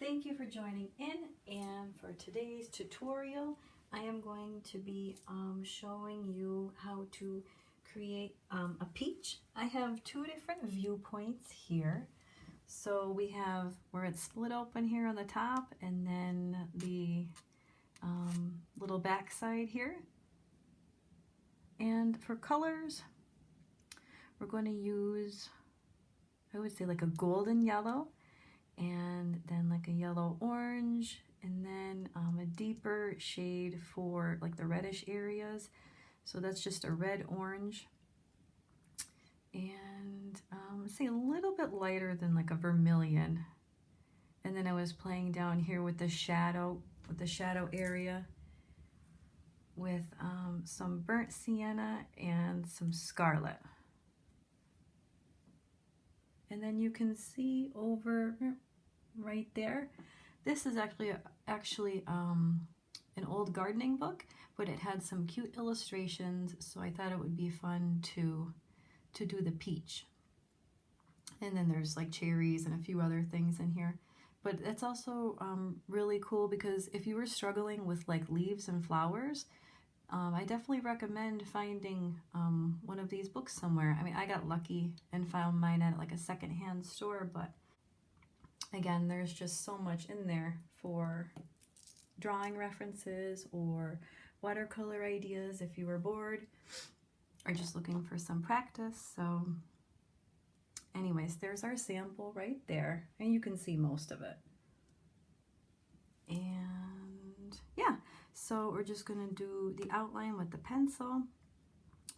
Thank you for joining in, and for today's tutorial I am going to be showing you how to create a peach. I have two different viewpoints here. So we have where it's split open here on the top, and then the little back side here. And for colors, we're going to use, I would say, like a golden yellow, and then like a yellow orange, and then a deeper shade for like the reddish areas. So that's just a red orange, and say a little bit lighter than like a vermilion. And then I was playing down here with the shadow area with some burnt sienna and some scarlet. And then you can see over right there, this is actually an old gardening book, but it had some cute illustrations, so I thought it would be fun to do the peach. And then there's like cherries and a few other things in here. But it's also really cool because if you were struggling with like leaves and flowers, I definitely recommend finding one of these books somewhere. I mean, I got lucky and found mine at like a secondhand store, but again, there's just so much in there for drawing references or watercolor ideas if you were bored or just looking for some practice. So anyways, there's our sample right there, and you can see most of it. And yeah, so we're just gonna do the outline with the pencil,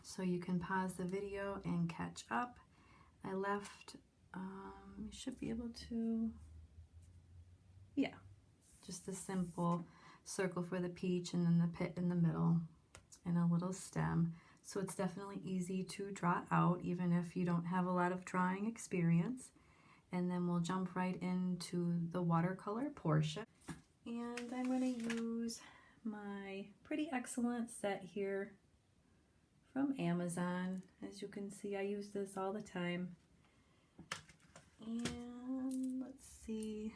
so you can pause the video and catch up. I left, you should be able to, yeah, just a simple circle for the peach, and then the pit in the middle, and a little stem. So it's definitely easy to draw out, even if you don't have a lot of drawing experience. And then we'll jump right into the watercolor portion. And I'm going to use my Pretty Excellent set here from Amazon. As you can see, I use this all the time. And let's see,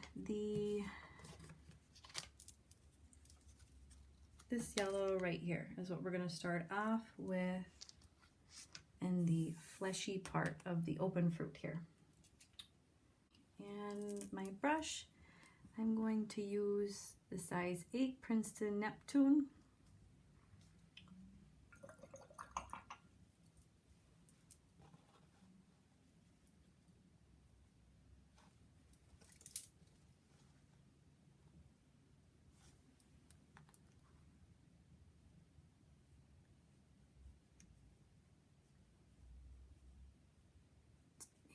this yellow right here is what we're going to start off with in the fleshy part of the open fruit here. And my brush, I'm going to use the size 8 Princeton Neptune.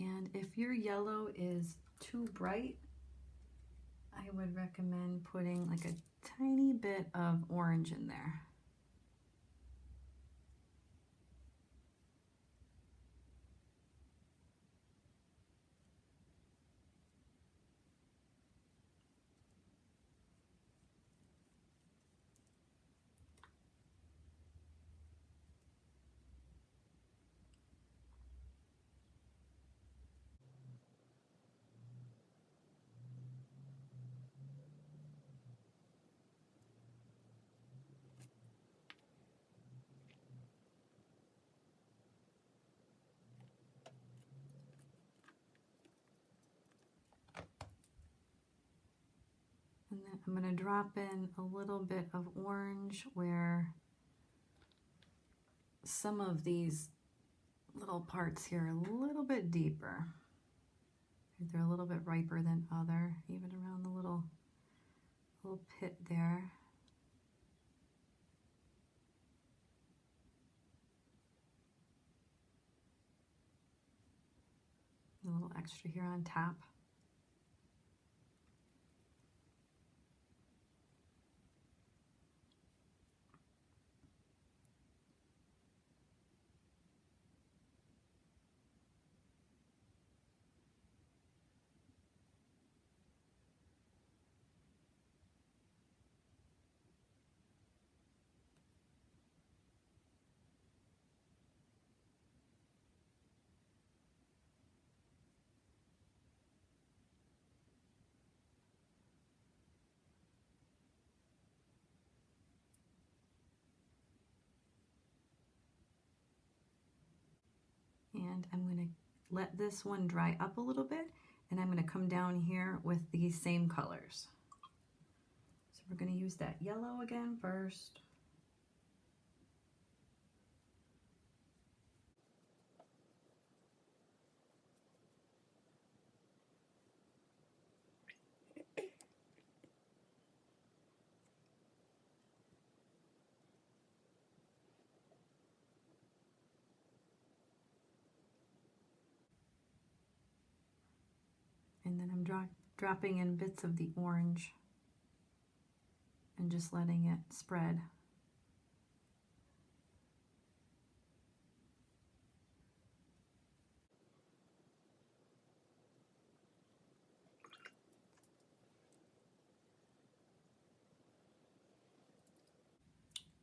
And if your yellow is too bright, I would recommend putting like a tiny bit of orange in there. And then I'm going to drop in a little bit of orange where some of these little parts here are a little bit deeper. They're a little bit riper than other, even around the little pit there. A little extra here on top. And I'm going to let this one dry up a little bit, and I'm going to come down here with these same colors. So we're going to use that yellow again first. And then I'm dropping in bits of the orange and just letting it spread.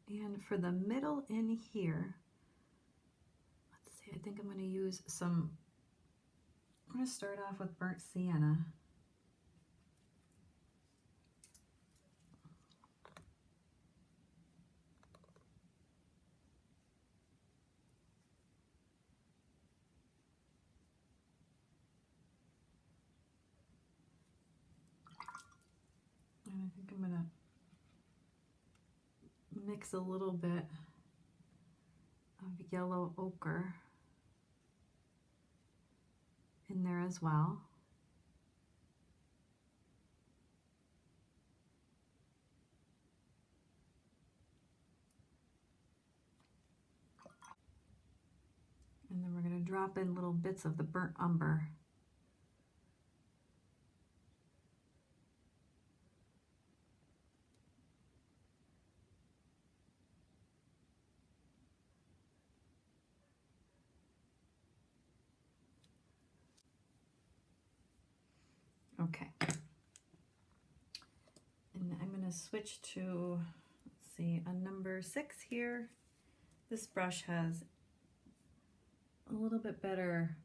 And for the middle in here, let's see, I think I'm going to use some, I'm going to start off with burnt sienna. And I think I'm going to mix a little bit of yellow ochre in there as well. And then we're going to drop in little bits of the burnt umber. Okay. And I'm going to switch to, let's see, a number 6 here. This brush has a little bit better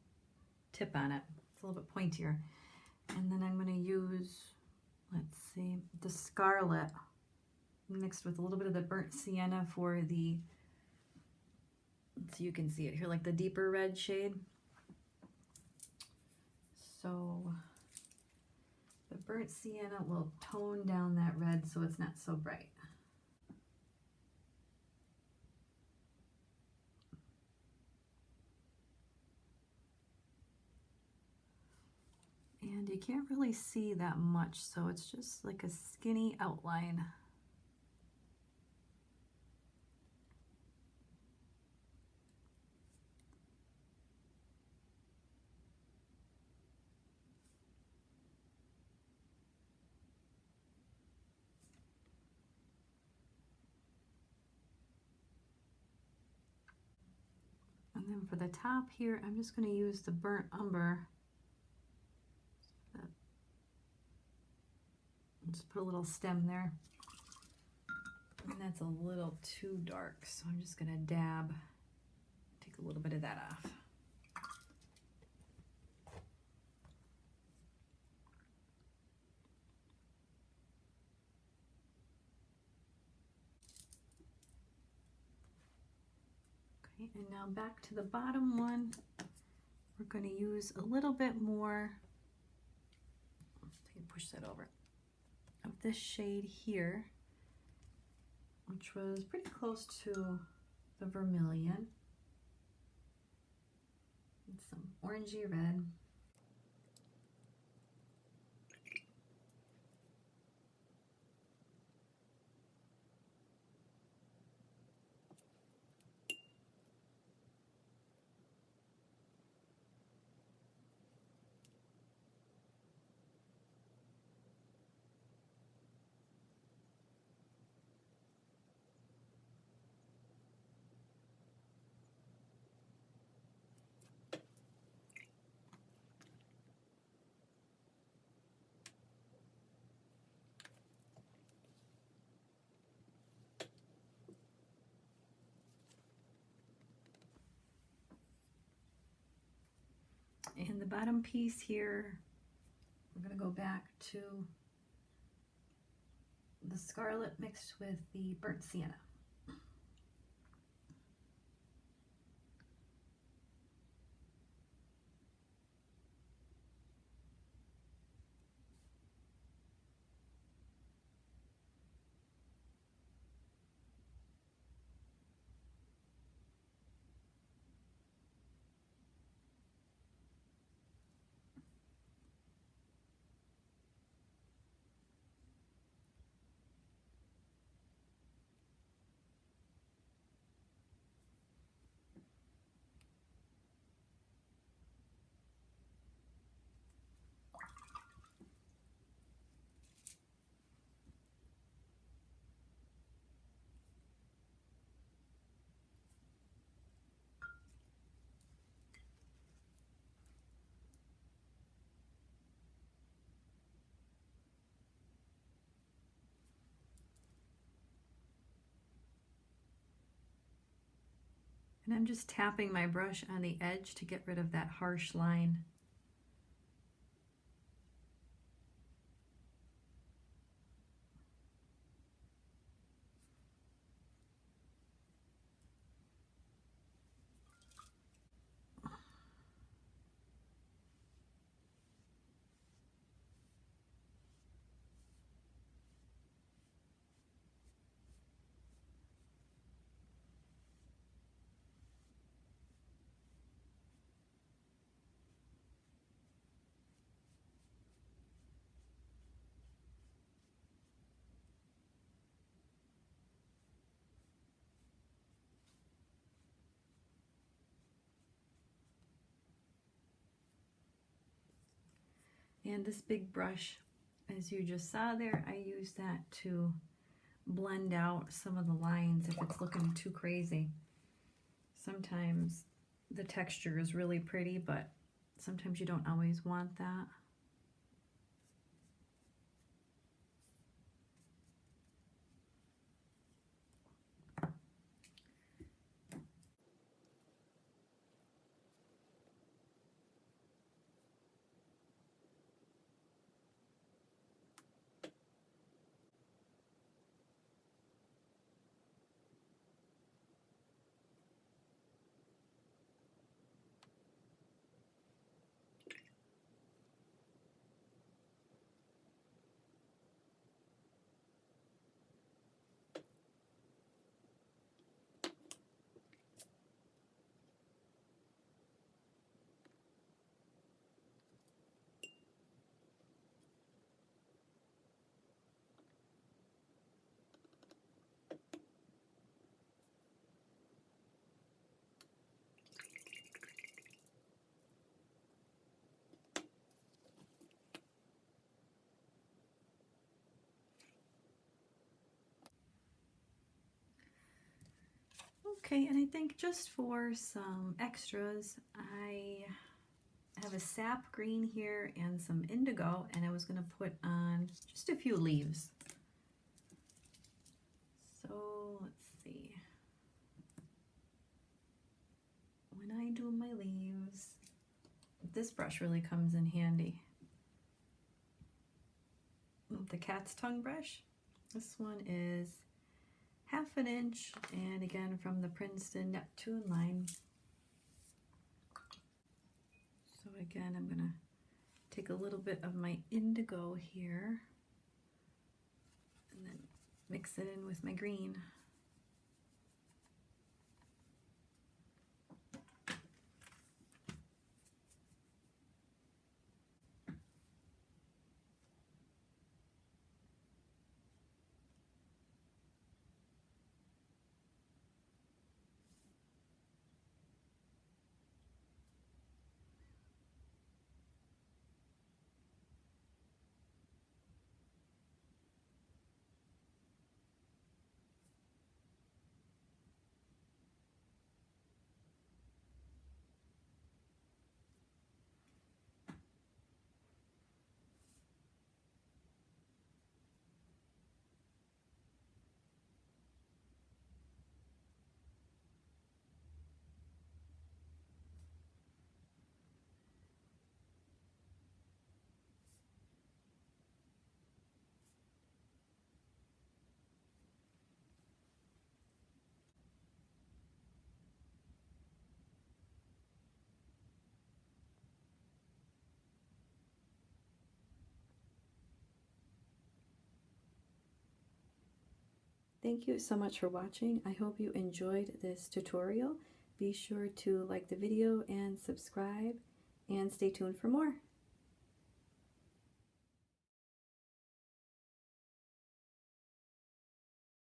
tip on it. It's a little bit pointier. And then I'm going to use, let's see, the scarlet mixed with a little bit of the burnt sienna for the, so you can see it here, like the deeper red shade. So the burnt sienna will tone down that red so it's not so bright. And you can't really see that much, so it's just like a skinny outline. And then for the top here, I'm just going to use the burnt umber. Just put a little stem there. And that's a little too dark, so I'm just going to dab, take a little bit of that off. Okay, and now back to the bottom one. We're going to use a little bit more, let's push that over, of this shade here, which was pretty close to the vermilion. And some orangey red. And the bottom piece here, we're going to go back to the scarlet mixed with the burnt sienna. And I'm just tapping my brush on the edge to get rid of that harsh line. And this big brush, as you just saw there, I use that to blend out some of the lines if it's looking too crazy. Sometimes the texture is really pretty, but sometimes you don't always want that. Okay, and I think just for some extras, I have a sap green here and some indigo, and I was going to put on just a few leaves. So let's see. When I do my leaves, this brush really comes in handy. The cat's tongue brush. This one is 1/2 inch, and again from the Princeton Neptune line. So again, I'm gonna take a little bit of my indigo here and then mix it in with my green. Thank you so much for watching. I hope you enjoyed this tutorial. Be sure to like the video and subscribe, and stay tuned for more.